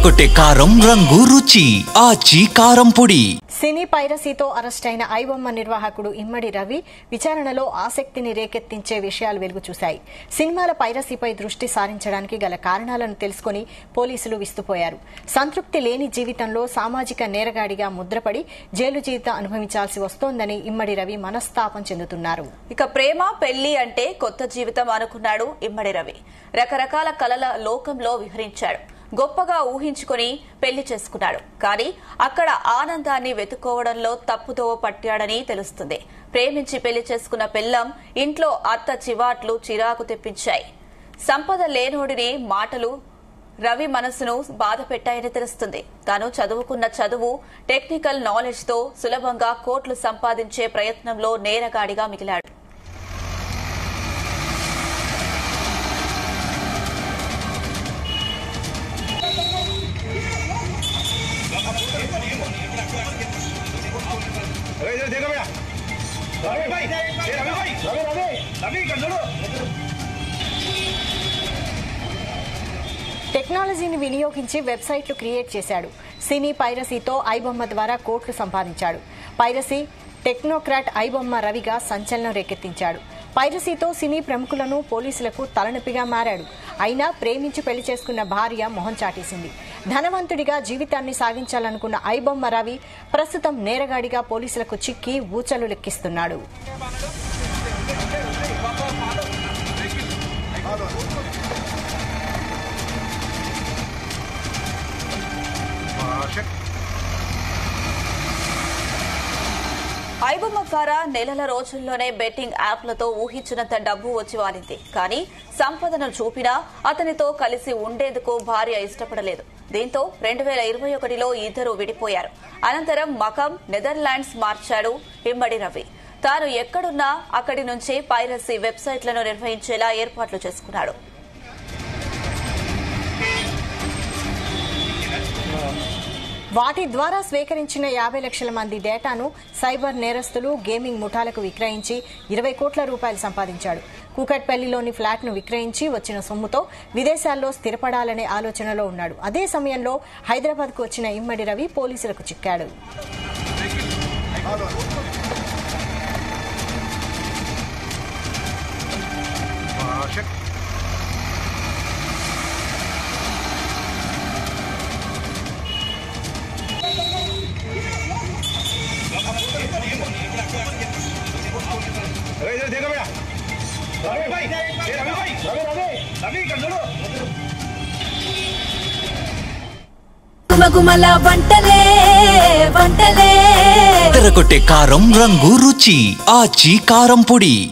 అదరగొట్టే కారం రంగు రుచి ఆచి కారం పొడి. సినీ పైరసీతో అరెస్ట్ అయిన ఐబొమ్మ నిర్వాహకుడు ఇమ్మడి రవి విచారణలో ఆసక్తిని రేకెత్తించే విషయాలు వెలుగు చూశాయి. సినిమాల పైరసీపై దృష్టి సారించడానికి గల కారణాలను తెలుసుకుని పోలీసులు విస్తుపోయారు. సంతృప్తి లేని జీవితంలో సామాజిక నేరగాడిగా ముద్రపడి జైలు జీవితం అనుభవించాల్సి వస్తోందని ఇమ్మడి రవి మనస్తాపం చెందుతున్నారు. ఇక ప్రేమ పెళ్లి అంటే కొత్త జీవితం అనుకున్నాడు ఇమ్మడి రవి. రకరకాల కలల లోకంలో విహరించాడు. గొప్పగా ఊహించుకుని పెళ్లి చేసుకున్నాడు. కానీ అక్కడ ఆనందాన్ని వెతుక్కోవడంలో తప్పుదోవ పట్టాడని తెలుస్తుంది. ప్రేమించి పెళ్లి చేసుకున్న పెళ్లం ఇంట్లో అత్త చివాట్లు చిరాకు తెప్పించాయి. సంపద లేనోడిని మాటలు రవి మనసును బాధ పెట్టాయని తెలుస్తుంది. తాను చదువుకున్న చదువు టెక్నికల్ నాలెడ్జ్ తో సులభంగా కోట్లు సంపాదించే ప్రయత్నంలో నేరగాడిగా మిగిలాడు. టెక్నాలజీని వినియోగించి వెబ్సైట్లు క్రియేట్ చేశాడు. సినీ పైరసీతో ఐబొమ్మ ద్వారా కోట్లు సంపాదించాడు. పైరసీ టెక్నోక్రాట్ ఐబొమ్మ రవిగా సంచలనం రేకెత్తించాడు. పైరసీతో సినీ ప్రముఖులను పోలీసులకు తలనొప్పిగా మారాడు. అయినా ప్రేమించి పెళ్లి చేసుకున్న భార్య మొహం చాటేసింది. ధనవంతుడిగా జీవితాన్ని సాగించాలనుకున్న ఐబొమ్మ రవి ప్రస్తుతం నేరగాడిగా పోలీసులకు చిక్కి ఊచలు లెక్కిస్తున్నాడు. ఐబొమ్మ ద్వారా నెలల రోజుల్లోనే బెట్టింగ్ యాప్లతో ఊహించినంత డబ్బు వచ్చి వాలింది. కానీ సంపదను చూపినా అతనితో కలిసి ఉండేందుకు భార్య ఇష్టపడలేదు. దీంతో 2021లో ఇద్దరు విడిపోయారు. అనంతరం మకం నెదర్లాండ్స్ మార్చాడు ఇమ్మడి రవి. తాను ఎక్కడున్నా అక్కడి నుంచే పైరసీ వెబ్సైట్లను నిర్వహించేలా ఏర్పాట్లు చేసుకున్నాడు. వాటి ద్వారా స్వీకరించిన 50 లక్షల మంది డేటాను సైబర్ నేరస్తులు గేమింగ్ ముఠాలకు విక్రయించి 20 కోట్ల రూపాయలు సంపాదించాడు. కూకట్పల్లిలోని ఫ్లాట్ను విక్రయించి వచ్చిన సొమ్ముతో విదేశాల్లో స్థిరపడాలనే ఆలోచనలో ఉన్నాడు. అదే సమయంలో హైదరాబాద్కు వచ్చిన ఇమ్మడి రవి పోలీసులకు చిక్కాడు. గుమగుమల వంటలే వంటలే అదరగొట్టే కారం రంగు రుచి ఆచి కారం పొడి.